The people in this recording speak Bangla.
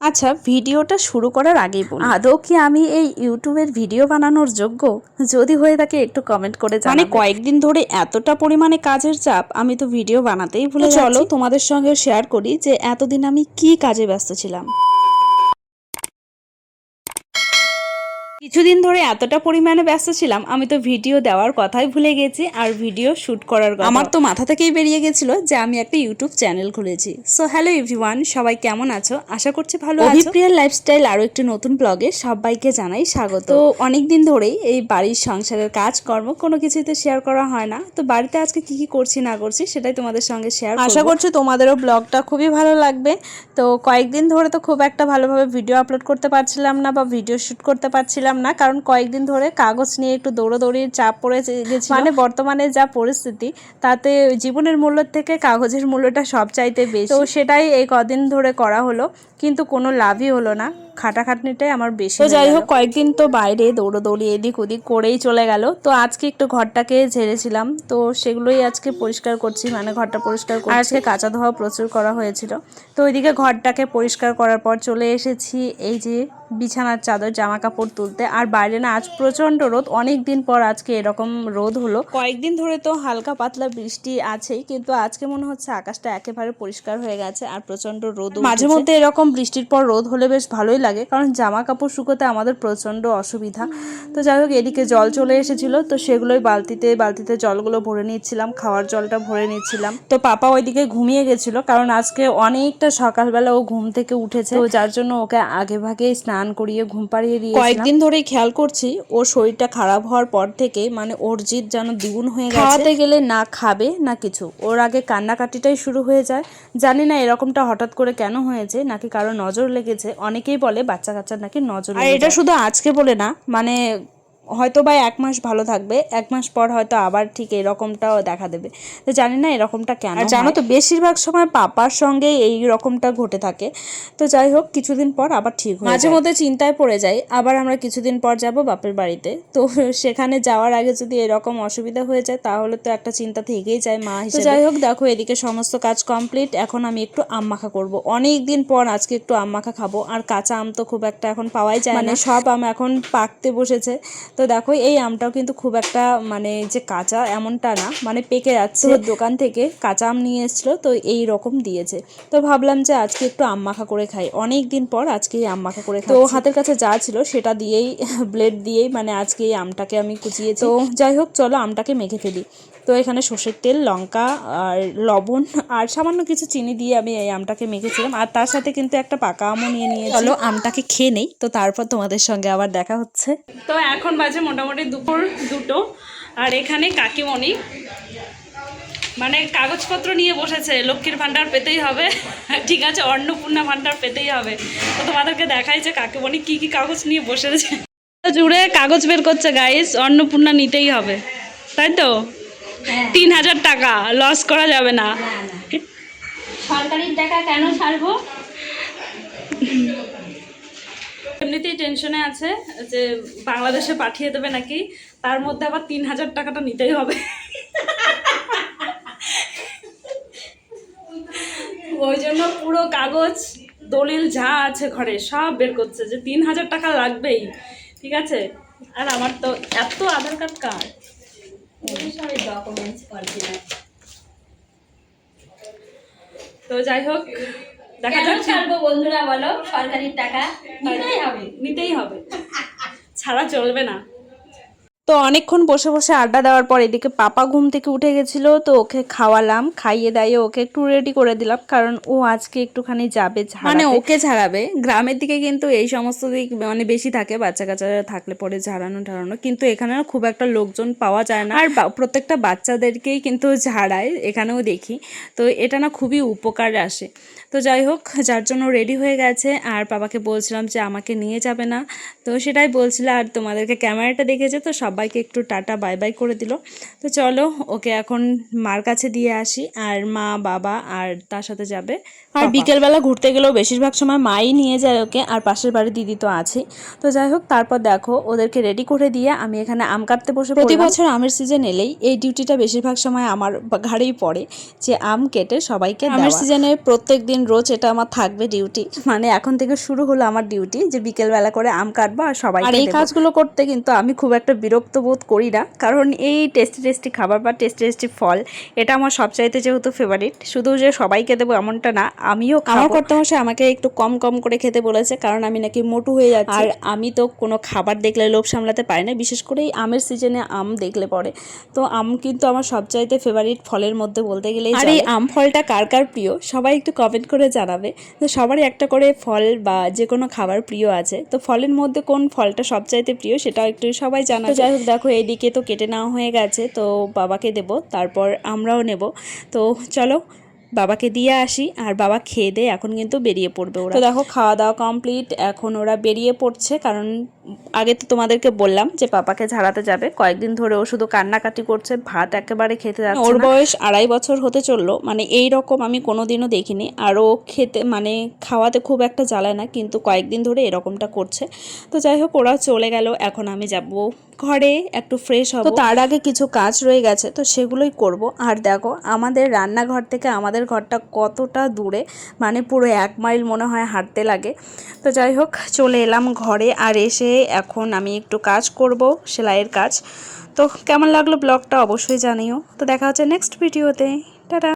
আচ্ছা, ভিডিওটা শুরু করার আগেই বলি, আদৌ কি আমি এই ইউটিউবের ভিডিও বানানোর যোগ্য? যদি হয়ে থাকে একটু কমেন্ট করে জানাবে। মানে কয়েকদিন ধরে এতটা পরিমাণে কাজের চাপ, আমি তো ভিডিও বানাতেই ভুলে যাচ্ছি। চলো তোমাদের সঙ্গে শেয়ার করি যে এতদিন আমি কি কাজে ব্যস্ত ছিলাম। কিছুদিন ধরে এতটা পরিমাণে ব্যস্ত ছিলাম, আমি তো ভিডিও দেওয়ার কথাই ভুলে গেছি আর ভিডিও শ্যুট করার কথা আমার তো মাথা থেকেই বেরিয়ে গেছিল যে আমি একটা ইউটিউব চ্যানেল খুলেছি। সো হ্যালো এভরিওয়ান, সবাই কেমন আছো? আশা করছি ভালো আছো। অভিপ্রিয়ার লাইফস্টাইল আরও একটি নতুন ব্লগে সবাইকে জানাই স্বাগত। তো অনেকদিন ধরেই এই বাড়ির সংসারের কাজকর্ম কোনো কিছুতে শেয়ার করা হয় না। তো বাড়িতে আজকে কি কি করছি না করছি সেটাই তোমাদের সঙ্গে শেয়ার করব। আশা করছি তোমাদেরও ব্লগটা খুবই ভালো লাগবে। তো কয়েকদিন ধরে তো খুব একটা ভালোভাবে ভিডিও আপলোড করতে পারছিলাম না বা ভিডিও শ্যুট করতে পারছিলাম না, কারণ কয়েকদিন ধরে কাগজ নিয়ে একটু দৌড়োদৌড়ির চাপ পড়ে গেছে। মানে বর্তমানে যা পরিস্থিতি, তাতে জীবনের মূল্য থেকে কাগজের মূল্যটা সবচাইতে বেশি। তো সেটাই এই কদিন ধরে করা হলো, কিন্তু কোনো লাভই হলো না। খাটাখাটনিটাই আমার বেশি। তো যাই হোক, কয়েকদিন তো বাইরে দৌড়োদৌড়ি এদিক ওদিক করেই চলে গেল। তো আজকে একটু ঘরটাকে ঝেড়েছিলাম, তো সেগুলোই আজকে পরিষ্কার করছি, মানে ঘরটা পরিষ্কার করছি। আজকে কাঁচা ধোয়া প্রচুর করা হয়েছিল। তো ওইদিকে ঘরটাকে পরিষ্কার করার পর চলে এসেছি এই যে বিছানার চাদর জামা কাপড় তুলতে। আর বাইরে না আজ প্রচণ্ড রোদ, অনেক দিন পর আজকে এরকম রোদ হলো। কয়েকদিন ধরে তো হালকা পাতলা বৃষ্টি আছেই, কিন্তু আজকে মনে হচ্ছে আকাশটা একেবারে পরিষ্কার হয়ে গেছে আর প্রচণ্ড রোদ। মাঝে মধ্যে এরকম বৃষ্টির পর রোদ হলে বেশ ভালোই লাগে, কারণ জামা কাপড় শুকোতে আমাদের প্রচণ্ড অসুবিধা। তো যাই হোক, এদিকে জল চলে এসেছিলো, তো সেগুলোই বালতিতে জলগুলো ভরে নিচ্ছিলাম, খাওয়ার জলটা ভরে নিচ্ছিলাম। তো পাপা ওইদিকে ঘুমিয়ে গেছিলো, কারণ আজকে অনেকটা সকালবেলা ও ঘুম থেকে উঠেছে। তো যার জন্য ওকে আগে ভাগে স্নান করিয়ে ঘুম পাড়িয়ে দিয়ে কয়েকদিন ধরেই খেয়াল করছি ওর শরীরটা খারাপ হওয়ার পর থেকে, মানে ওর জিদ যেন দ্বিগুণ হয়ে গেছে। খাওয়াতে গেলে না খাবে না কিছু, ওর আগে কান্নাকাটিটাই শুরু হয়ে যায়। জানি না এরকমটা হঠাৎ করে কেন হয়েছে, নাকি কারো নজর লেগেছে। অনেকেই বলে বাচ্চা কাচ্চার নাকি নজর, আর এটা শুধু আজকে বলে না, মানে হয়তো বা 1 মাস ভালো থাকবে, 1 মাস পর হয়তো আবার ঠিক এরকমটাও দেখা দেবে। তো জানি না এরকমটা কেন। আর জানো তো, বেশিরভাগ সময় পাপার সঙ্গে এই রকমটা ঘটে থাকে। তো যাই হোক, কিছুদিন পর আবার ঠিক হয়ে যায়। মাঝে মধ্যে চিন্তায় পড়ে যাই, আবার আমরা কিছুদিন পর যাব বাপের বাড়িতে। তো সেখানে যাওয়ার আগে যদি এরকম অসুবিধা হয়ে যায়, তাহলে তো একটা চিন্তা থেকেই যায় মা হিসেবে। তো যাই হোক, দেখো এদিকে সমস্ত কাজ কমপ্লিট। এখন আমি একটু আম মাখা করবো। অনেক দিন পর আজকে একটু আম মাখা খাবো। আর কাঁচা আম তো খুব একটা এখন পাওয়াই যায় না, মানে সব আম এখন পাকতে বসেছে। তো দেখো এই আমটাও কিন্তু খুব একটা মানে যে কাঁচা এমনটা না, মানে পেকে যাচ্ছে। দোকান থেকে কাঁচা আম নিয়ে এসেছিল, তো এই রকম দিয়েছে। তো ভাবলাম যে আজকে একটু আম মাখা করে খাই, অনেক দিন পর আজকে আম মাখা করে খাই। তো হাতের কাছে যা ছিল সেটা দিয়েই, ব্লেড দিয়েই, মানে আজকে এই আমটাকে আমি কুচিয়েছি। তো যাই হোক, চলো আমটাকে মেখে ফেলি। তো এখানে সর্ষের তেল, লঙ্কা আর লবণ আর সামান্য কিছু চিনি দিয়ে আমি এই আমটাকে মেখেছিলাম। আর তার সাথে কিন্তু একটা পাকা আমও নিয়ে নিয়েছি। চলো আমটাকে খেয়ে নেই, তো তারপর তোমাদের সঙ্গে আবার দেখা হচ্ছে। তো এখন বাজে মোটামুটি দুপুর 2টো, আর এখানে কাকিমণি মানে কাগজপত্র নিয়ে বসেছে। লক্ষ্মীর ভাণ্ডার পেতেই হবে, ঠিক আছে, অন্নপূর্ণা ভাণ্ডার পেতেই হবে। তো তোমাদেরকে দেখাই যে কাকিমণি কি কি কাগজ নিয়ে বসেছে। জুড়ে কাগজ বের করছে গাইস, অন্নপূর্ণা নিতেই হবে, তাই তো? 3000 টাকা লস করা যাবে না। সরকারি টাকা কেন ছাড়বো? এমনিতেই টেনশনে আছে যে বাংলাদেশে পাঠিয়ে দেবে নাকি, তার মধ্যে আবার 3000 টাকাটা নিতেই হবে। ওই জন্য পুরো কাগজ দলিল যা আছে ঘরে সব বের করছে যে 3000 টাকা লাগবেই, ঠিক আছে। আর আমার তো এত আধার কার্ড কার্ড, ডকুমেন্টস করছি না। তো যাই হোক, দেখা কেন যাচ্ছে। ছাড়বো বন্ধুরা বলো? সরকারি টাকা নিতেই হবে, ছাড়া চলবে না। তো অনেকক্ষণ বসে বসে আড্ডা দেওয়ার পর এদিকে পাপা ঘুম থেকে উঠে গেছিলো, তো ওকে খাওয়ালাম, খাইয়ে দাইয়ে ওকে একটু রেডি করে দিলাম, কারণ ও আজকে একটুখানি যাবে, মানে ওকে ঝাড়াবে। গ্রামের দিকে কিন্তু এই সমস্ত দিক মানে বেশি থাকে, বাচ্চা কাচ্চারা থাকলে পরে ঝাড়ানো ঠাড়ানো, কিন্তু এখানে খুব একটা লোকজন পাওয়া যায় না। আর প্রত্যেকটা বাচ্চাদেরকেই কিন্তু ঝাড়ায়, এখানেও দেখি। তো এটা না খুবই উপকার আসে। তো যাই হোক, যার জন্য রেডি হয়ে গেছে। আর বাবাকে বলছিলাম যে আমাকে নিয়ে যাবে না, তো সেটাই বলছিল। আর তোমাদেরকে ক্যামেরাটা দেখেছে, তো সবাইকে একটু টাটা বাই বাই করে দিল। তো চলো ওকে এখন মার কাছে দিয়ে আসি, আর মা বাবা আর তার সাথে যাবে। আর বিকেলবেলা ঘুরতে গেলেও বেশিরভাগ সময় মাই নিয়ে যায় ওকে, আর পাশের বাড়ির দিদি তো আছেই। তো যাই হোক, তারপর দেখো ওদেরকে রেডি করে দিয়ে আমি এখানে আম কাটতে বসে। প্রতি বছর আমের সিজন এলেই এই ডিউটিটা বেশিরভাগ সময় আমার ঘাড়েই পড়ে, যে আম কেটে সবাইকে। আমের সিজনে প্রত্যেক দিন রোজ এটা আমার থাকবে ডিউটি, মানে এখন থেকে শুরু হলো আমার ডিউটি যে বিকেলবেলা করে আম কাটবো আর সবাই। আর এই কাজগুলো করতে কিন্তু আমি খুব একটা বিরক্ত বোধ করি না, কারণ এই টেস্টি টেস্টি খাবার বা টেস্টি টেস্টি ফল এটা আমার সবচাইতে যেহেতু ফেভারিট। শুধু যে সবাইকে দেবো এমনটা না, আমিও খাবো। আমার কর্তামশাই আমাকে একটু কম কম করে খেতে বলেছে, কারণ আমি নাকি মোটু হয়ে যাচ্ছি। আর আমি তো কোনো খাবার দেখলে লোভ সামলাতে পারি না, বিশেষ করে এই আমের সিজনে আম দেখলে পরে। তো আম কিন্তু আমার সবচাইতে ফেভারিট ফলের মধ্যে বলতে গেলেই। আর এই আম ফলটা কার কার প্রিয় সবাই একটু কমেন্ট করে জানাবে। তো সবারই একটা করে ফল বা যে কোনো খাবার প্রিয় আছে, তো ফলের মধ্যে কোন ফলটা সবচাইতে প্রিয় সেটাও একটু সবাই জানাবে। যাই হোক, দেখো এইদিকে তো কেটে নেওয়া হয়ে গেছে, তো বাবাকে দেব, তারপর আমরাও নেব। তো চলো বাবাকে দিয়ে আসি, আর বাবা খেয়ে দিয়ে এখন কিন্তু বেরিয়ে পড়বে ওরা। তো দেখো খাওয়া দাওয়া কমপ্লিট, এখন ওরা বেরিয়ে পড়ছে, কারণ আগে তো তোমাদেরকে বললাম যে পাপাকে ঝাড়াতে যাবে। কয়েকদিন ধরে ও শুধু কান্নাকাটি করছে, ভাত একেবারে খেতে যাচ্ছে না। ওর বয়স 2.5 বছর হতে চললো, মানে এই রকম আমি কোনোদিনও দেখিনি। আর ও খেতে মানে খাওয়াতে খুব একটা জ্বালায় না, কিন্তু কয়েকদিন ধরে এরকমটা করছে। তো যাই হোক, ওরা চলে গেল, এখন আমি যাব ঘরে একটু ফ্রেশ হব। তো তার আগে কিছু কাজ রয়ে গেছে, তো সেগুলোই করব। আর দেখো আমাদের রান্নাঘর থেকে আমাদের ঘরটা কতটা দূরে, মানে পুরো 1 মাইল মনে হয় হাঁটতে লাগে। তো যাই হোক, চলে এলাম ঘরে, আর এসে এখন আমি একটু কাজ করব, সেলাইয়ের কাজ। তো কেমন লাগলো ব্লগটা অবশ্যই জানিও। তো দেখা হচ্ছে নেক্সট ভিডিওতে। টাটা।